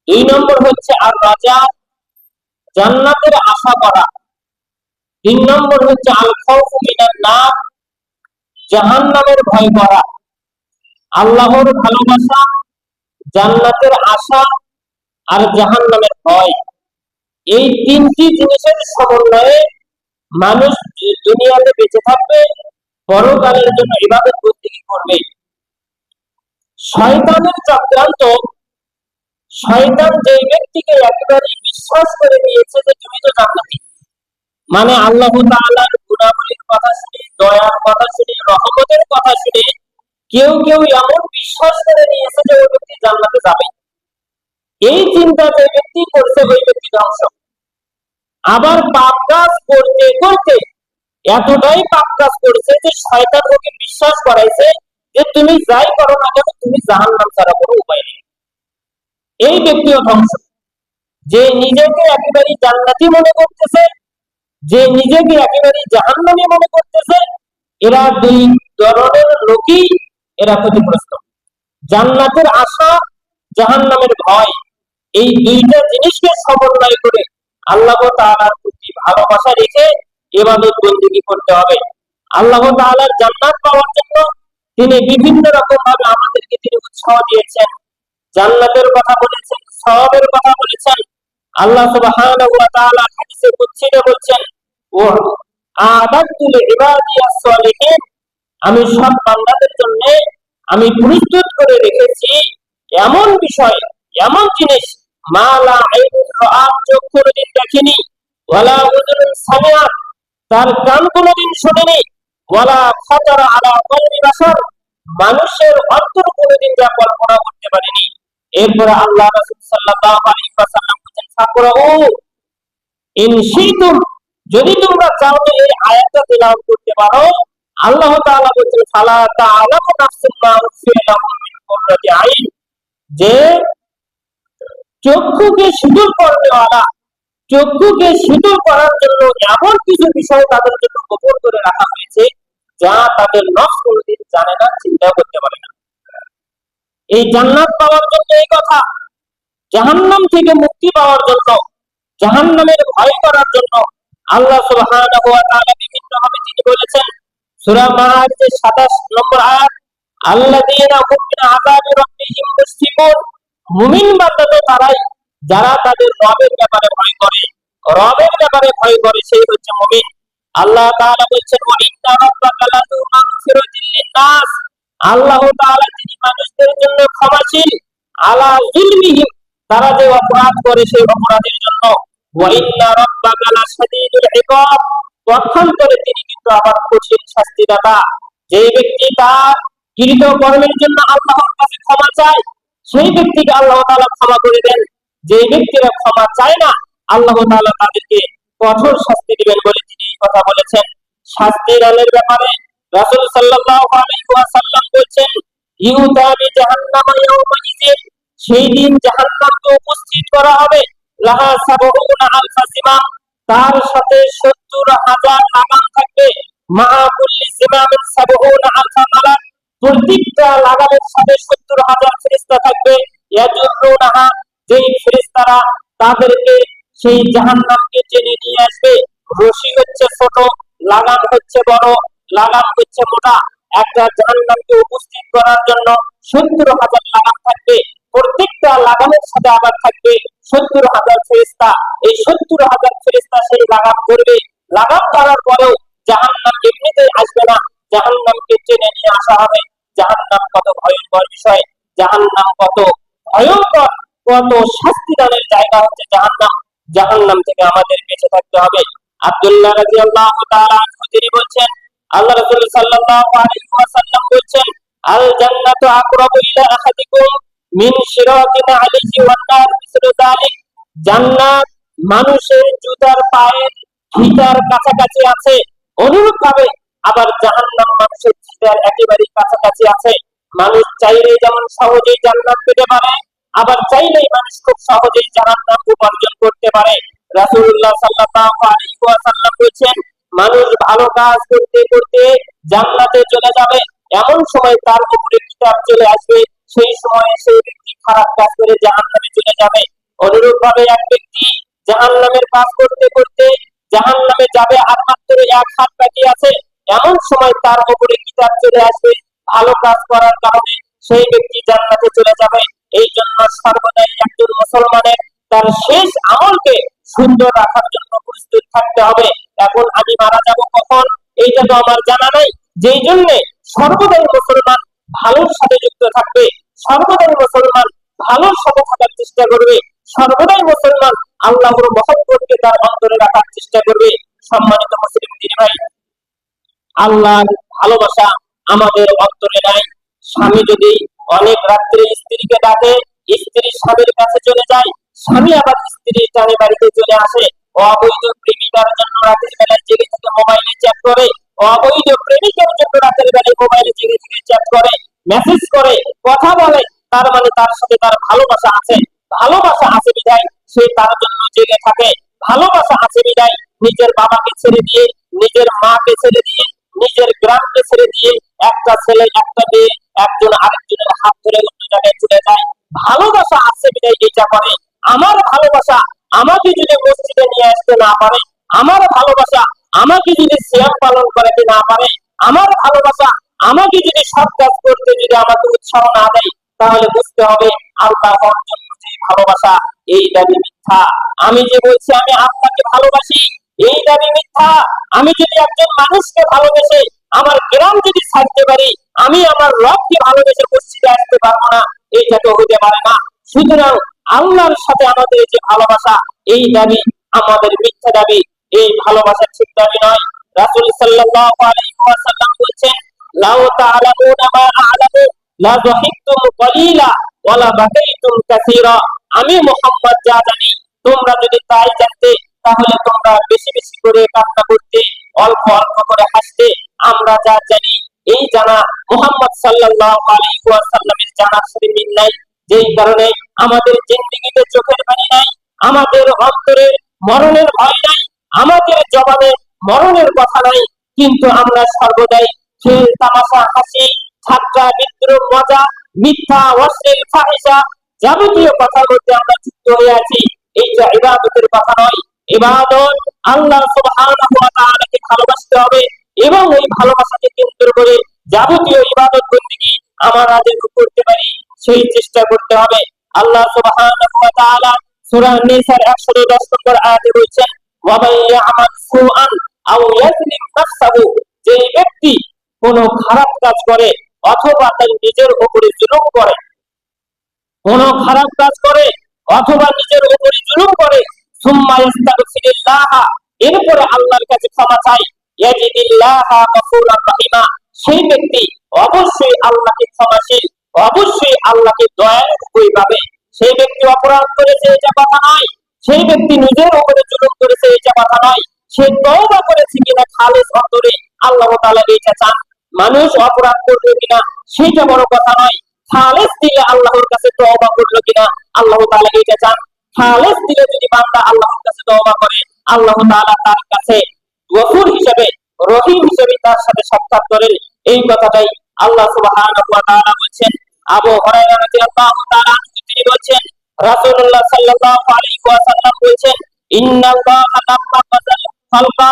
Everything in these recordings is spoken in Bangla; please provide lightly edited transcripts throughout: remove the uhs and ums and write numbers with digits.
দুই নম্বর হচ্ছে আর রাজা, জান্নাতের আশা করা। তিন নম্বর হচ্ছে আল খাউফু মিনান নার, জাহান্নামের ভয় করা। আল্লাহর ভালোবাসা, জান্নাতের আশা আর জাহান্নামের ভয়, এই তিনটি জিনিসের সমন্বয়ে মানুষ দুনিয়াতে বেঁচে থাকবে, পরকালের জন্য ইবাদত বন্দেগী করবে। শয়তানের চক্রান্ত, শয়তান যে ব্যক্তিকে একেবারে বিশ্বাস করে নিয়েছে যে তুমি তো জান্নাতি, মানে আল্লাহ তাআলার গুণাবলীর কথা শুনে, দয়ার কথা শুনে, রহমতের কথা শুনে কেউ কেউ এমন বিশ্বাস করে নিয়েছে যে ওই ব্যক্তি জান্নাতে যাবে। এই চিন্তা যে ব্যক্তি করছে ওই ব্যক্তি ধ্বংস। আবার পাপ কাজ করতে করতে এতটাই পাপ কাজ করছে যে শয়তান ওকে বিশ্বাস করাইছে যে তুমি যাই করো না কেন তুমি জাহান্নাম ছাড়া কোনো উপায় নেই। এই ব্যক্তিও ধ্বংস। যে নিজেকে একেবারে জান্নাতি মনে করতেছে, যে নিজেকে একেবারে জাহান্নামী মনে করতেছে, এরা দুই ধরনের লোকই এরা ক্ষতিগ্রস্ত। জান্নাতের আশা, জাহান্নামের ভয়, এই দুইটা জিনিসকে সমন্বয় করে আল্লাহ তাআলার প্রতি ভালোবাসা রেখে ইবাদত বন্দেগী করতে হবে। আল্লাহ তাআলার জান্নাত পাওয়ার জন্য তিনি বিভিন্ন রকম ভাবে আমাদেরকে তিনি উৎসাহ দিয়েছেন, জান্নাতের কথা বলেছেন, সওয়াবের কথা বলেছেন। আল্লাহ সুবহানাহু ওয়া তাআলা হাদিসে কুদসিতে বলছেন, ওয়া আ'দাতু লিইবাদিয়াস সালিহিন, আমি সব বান্দাদের জন্য আমি প্রস্তুত করে রেখেছি এমন বিষয়, এমন জিনিস মা লা আইনুন রাআত, চোখ কোনোদিন দেখেনি, ওয়ালা উযুনুন সামিআত, তার কান কোনোদিন শোনেনি, ওয়ালা খাতারা আলা কলবি বাশার, মানুষের অন্তর কোনোদিন যা কল্পনা করতে পারেনি। এরপরে আল্লাহ রাসূল সাল্লাল্লাহু আলাইহি ওয়াসাল্লাম বলেন, ফাকরাউ ইন শিতুম, যদি তোমরা চাও তো এই আয়াতটা তিলাওয়াত করতে পারো। আল্লাহ তাআলা বলেন, ফালা তাআলামু নাফসুম মা উখফিয়া লাহুম মিন কুররাতি আইন, যে চক্ষুকে শীতল করনেওয়ালা, চক্ষুকে শীতল করার জন্য এমন কিছু বিষয় তাদের জন্য গোপন করে রাখা হয়েছে যা তাদের নফস কোনোদিন জানে না, চিন্তা করতে পারে না। এই জান্নাত পাওয়ার জন্য এই কথা, জাহান্নাম থেকে মুক্তি পাওয়ার জন্য, জাহান্নামের ভয় করার জন্য আল্লাহ সুবহানাহু ওয়া তাআলা বিভিন্ন ভাবে তিনি বলেছেন। সূরা মাআরিজের 27 নম্বর আয়াত, আল্লাযীনা হুম মিন আযাবি রাব্বিহিম মুশফিকুন, মুমিন বান্দা তো তারাই যারা তাদের রবের ব্যাপারে ভয় করে, রবের ব্যাপারে ভয় করে, সেই হচ্ছে মুমিন। আল্লাহ তাআলা বলেছেন, ওয়া ইন্না রাব্বাকা লাযু মাগফিরাতিল লিন-নাস, আল্লাহ তাআলা তিনি মানুষদের জন্য ক্ষমাশীল, আলা যুলমিহিম, তারা যে অপরাধ করে সেই অপরাধের জন্য, ওয়া ইন্না রাব্বাকা লাশাদীদুল ইকাব, পক্ষান্তরে তিনি কিন্তু আবার কঠিন শাস্তিদাতা। যে ব্যক্তি তার কৃত কর্মের জন্য আল্লাহর কাছে ক্ষমা চায় সেই ব্যক্তিকে আল্লাহ তাআলা ক্ষমা করে দেন। যে ব্যক্তিরা ক্ষমা চায় না আল্লাহ তাআলা তাদেরকে কঠোর শাস্তি দিবেন বলে তিনি এই কথা বলেছেন। শাস্তি দানের ব্যাপারে রাসূল সাল্লাল্লাহু আলাইহি ওয়াসাল্লাম বলেছেন, ইউতা বিজাহান্নাম ইয়াউমাইযিন, সেই দিন জাহান্নামকে উপস্থিত করা হবে, লাহা সাবউনা আলফা সিমাম, তার সাথে ৭০,০০০ লাগাম থাকবে, মা কুল্লি সিমামিন সাবউনা আলফা মালাক, প্রত্যেকটা লাগামের সাথে ৭০,০০০ ফেরেশতা থাকবে, ইয়াজুরুনাহা, যেই ফেরেশতারা তাদেরকে সেই জাহান্নামকে টেনে নিয়ে আসবে। রশি হচ্ছে ছোট, লাগাম হচ্ছে বড়, লাগাম হচ্ছে মোটা। একটা জাহান্নামকে উপস্থিত করার জন্য ৭০,০০০ লাগাম থাকবে, প্রত্যেকটা লাগামের সাথে আবার থাকবে ৭০,০০০ ফেরেশতা। এই ৭০,০০০ ফেরেশতা সেই লাগাম ধরবে। লাগাম ধরার পরেও জাহান্নাম এমনিতেই আসবে না, জাহান্নামকে টেনে নিয়ে আসা হবে। জাহান্নাম কত ভয়ঙ্কর বিষয়, জাহান্নাম কত ভয়ঙ্কর, কত শাস্তিদানের জায়গা হচ্ছে জাহান্নাম। জাহান্নাম থেকে আমাদের বেঁচে থাকতে হবে। আব্দুল্লাহ রাদিয়াল্লাহু তাআলা আনহু তিনি বলেন, আল্লাহ রাসূল সাল্লাল্লাহু আলাইহি ওয়াসাল্লাম বলেন, আল জান্নাতু আকরাবু ইলা আহাদিকুম মিন শিরাতিন আলাইহি ওয়ান নার মিসলু যালিক, জান্নাত মানুষের জুতার পায়ের ফিতার কাছাকাছি আছে, অনুরূপ ভাবে আবার জাহান্নাম মানুষের ফিতার একেবারে কাছাকাছি আছে। মানুষ চাইলে যেমন সহজেই জান্নাত পেতে পারে, আবার চাইলেই মানুষ খুব সহজেই জাহান্নাম উপার্জন করতে পারে। রাসূলুল্লাহ সাল্লাল্লাহু আলাইহি ওয়াসাল্লাম বলেন, মানুষ ভালো কাজ করতে করতে জান্নাতে চলে যাবে, এমন সময় তার উপরে কিতাব চলে আসবে, সেই সময় সেই ব্যক্তি খারাপ কাজ করে জাহান্নামে চলে যাবে। অনুরূপ ভাবে এক ব্যক্তি জাহান্নামের কাজ করতে করতে জাহান্নামে যাবে, আর মাত্র এক হাত বাকি আছে, এমন সময় তার উপরে কিতাব চলে আসবে ভালো কাজ করার কারণে সেই ব্যক্তি জান্নাতে চলে যাবে। এই জন্য সর্বদাই একজন মুসলমানের তার শেষ আমলকে সুন্দর রাখার জন্য প্রস্তুত থাকতে হবে। এখন আমি মারা যাব কখন, এইটা তো আমার জানা নাই। যেই জন্য সর্বদাই মুসলমান ভালোর সাথে যুক্ত থাকবে, সর্বদাই মুসলমান ভালোর সাথে থাকার চেষ্টা করবে, সর্বদাই মুসলমান আল্লাহর মহব্বতকে তার অন্তরে রাখার চেষ্টা করবে। সম্মানিত মুসলিম দিনী ভাই, আল্লাহর ভালোবাসা আমাদের অন্তরে নাই। স্বামী যদি অনেক রাত্রে স্ত্রীকে ডাকে, স্ত্রী স্বামীর কাছে চলে যায়, স্বামী আবার স্ত্রীর টানে বাড়িতে চলে আসে, অবৈধ প্রেমিকার জন্য রাতের বেলায় জেগে থেকে মোবাইলে চ্যাট করে, অবৈধ প্রেমিকের জন্য রাতের বেলায় মোবাইলে জেগে থেকে চ্যাট করে, মেসেজ করে, কথা বলে, তার মানে তার সাথে তার ভালোবাসা আছে। ভালোবাসা আছে বিদায় সে তার জন্য জেগে থাকে। ভালোবাসা আছে বিদায় নিজের বাবাকে ছেড়ে দিয়ে, নিজের মাকে ছেড়ে দিয়ে, নিজের গ্রামকে ছেড়ে দিয়ে একটা ছেলে একটা মেয়ে একজন আরেকজনের হাত ধরে অন্য জায়গায় চলে যায়। ভালোবাসা আছে বিদায় এটা করে। আমার ভালোবাসা আমাকে যদি মসজিদে নিয়ে আসতে না পারে, আমার ভালোবাসা আমাকে যদি সিয়াম পালন করাতে না পারে, আমার ভালোবাসা আমাকে যদি সৎ কাজ করতে যদি আমাকে উৎসাহ না দেয়, তাহলে বুঝতে হবে আল্লাহর জন্য যে ভালোবাসা এই দাবি মিথ্যা। আমি যে বলছি আমি আল্লাহকে ভালোবাসি, এই দাবি মিথ্যা। আমি যদি একজন মানুষকে ভালোবেসে আমার গ্রাম যদি ছাড়তে পারি, আমি আমার রবকে ভালোবেসে মসজিদে আসতে পারবো না, এইটা তো হতে পারে না। সুতরাং আল্লাহর সাথে আমাদের যে ভালোবাসা এই দাবি আমাদের মিথ্যা দাবি, এই ভালোবাসা ঠিক দাবি নয়। রাসূল সাল্লাল্লাহু আলাইহি ওয়াসাল্লাম বলেছেন, লাউ তাআলামুনা মা আ'লামু লা যাহিকতুম কলিলা ওয়া লা বাকাইতুম কাসীরা। আমি মুহাম্মদ যা জানি তোমরা যদি তাই জানতে, তাহলে তোমরা বেশি বেশি করে কান্না করতে, অল্প অল্প করে হাসতে। আমরা যা জানি এই জানা মুহাম্মদ সাল্লাল্লাহু আলাইহি ওয়াসাল্লামের জানার সাথে মিল নাই। যেই কারণে আমাদের জিন্দেগিতে চোখের পানি নাই, আমাদের অন্তরে মরণের ভয় নাই, আমাদের জবানে মরণের কথা নাই, কিন্তু আমরা সর্বদাই খেল তামাশা হাসি ঠাট্টা বিদ্রুপ মজা মিথ্যা অশ্লীল ফাহিশা যাবতীয় কথার মধ্যে আমরা যুক্ত হয়ে আছি। এইটা ইবাদতের কথা নয়। ইবাদত আল্লাহ সুবহানাহু ওয়া তাআলাকে ভালোবাসতে হবে এবং এই ভালোবাসাকে কেন্দ্র করে যাবতীয় ইবাদত বন্দেগী আমরা যেন করতে পারি সেই চেষ্টা করতে হবে। আল্লাহ সুবহানাহু ওয়া তাআলা সূরা নিসার 110 নম্বর আয়াতে বলেছেন, ওয়া মান ইয়ামাল সুআন আও ইয়াজলিম নাফসাহু, যে ব্যক্তি কোন খারাপ কাজ করে অথবা তার নিজের উপরে জুলুম করে, কোন খারাপ কাজ করে অথবা নিজের উপরে জুলুম করে, সুম্মা ইস্তাগফিরুল্লাহ, এরপরে আল্লাহর কাছে ক্ষমা চায়, ইয়াজিদিল্লাহা গফুরার রহিমা, সেই ব্যক্তি অবশ্যই আল্লাহকে ক্ষমাশীল, অবশ্যই আল্লাহকে দয়ালু পাবে। সেই ব্যক্তি অপরাধ করেছে এটা কথা নয়, সেই ব্যক্তি নিজের উপরে জুলুম করেছে এটা কথা নয়, সে তওবা করেছে কিনা খালিস অন্তরে আল্লাহ তাআলা এটা চান। মানুষ অপরাধ করলো কিনা সেটা বড় কথা নয়, খালেস দিলে আল্লাহর কাছে তওবা করলো কিনা আল্লাহ তাআলা এটা চান। খালেস দিলে যদি বান্দা আল্লাহর কাছে তওবা করে, আল্লাহ তাআলা তার কাছে গফুর হিসেবে রহিম হিসেবে তার সাথে সাক্ষাৎ করেন। এই কথাটাই আল্লাহ সুবহানাহু ওয়া তাআলা বলেছেন। আবু হুরায়রা রাদিয়াল্লাহু তাআলা তিনি বলেছেন, রাসূলুল্লাহ সাল্লাল্লাহু আলাইহি ওয়াসাল্লাম বলেছেন, ইন্নাল্লাহা লাম্মা ফাসাল খালকা,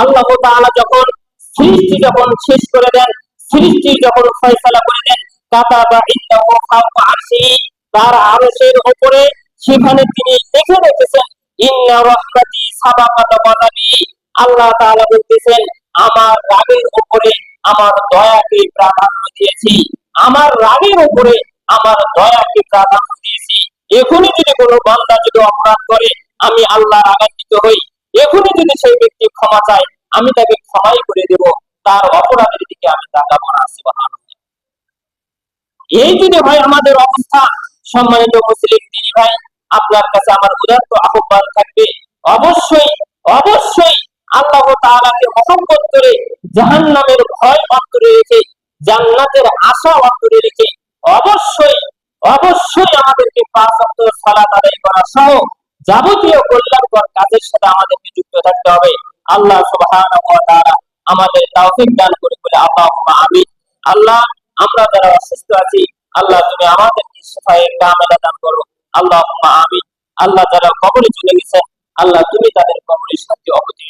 আল্লাহ তাআলা যখন সৃষ্টি যখন শেষ করে দেন, সৃষ্টি যখন ফয়সালা করে দেন, কাতাবা ইন্নাহু ফাওকা আরশিহি, তার আরশের উপরে সেখানে তিনি লিখে রেখেছেন, ইন্না রাহমাতি সাবাকাত গাযাবি, আল্লাহ তাআলা বলতেছেন আমার রাগের উপরে আমার দয়াকে প্রাধান্য দিয়েছি, আমার রাগের উপরে আমার দয়াকে প্রাধান্য দিয়েছি। এখনই যদি কোনো বান্দা যদি অপরাধ করে আমি আল্লাহ রাগান্বিত হই, এখনই যদি সেই ব্যক্তি ক্ষমা চায় আমি তাকে ক্ষমাই করে দেব, তার অপরাধের দিকে আমি তাকাবো না। সুবহানাল্লাহ। এই যদি ভাই আমাদের অবস্থা, সম্মানিত মুসলিম দিনী ভাই, আপনার কাছে আমার উদাত্ত আহ্বান থাকবে, অবশ্যই অবশ্যই আল্লাহ তাআলাকে মহব্বত করে জাহান্নামের ভয় অন্তরে রেখে জান্নাতের আশা অন্তরে রেখে অবশ্যই অবশ্যই আমাদেরকে 5 ওয়াক্ত সালাত আদায় করা সহ যাবতীয় কল্যাণকর কাজের সাথে আমাদেরকে যুক্ত থাকতে হবে। আল্লাহ সুবহানাহু ওয়া তাআলা আমাদের তৌফিক দান করে বলে আল্লাহুম্মা আমিন। আল্লাহ আমরা যারা অসুস্থ আছি, আল্লাহ তুমি আমাদেরকে শিফায়ে কামিলা দান করো। আল্লাহুম্মা আমিন। আল্লাহ যারা কবরে চলে গেছেন, আল্লাহ তুমি তাদের কবরের শান্তি অবতীর্ণ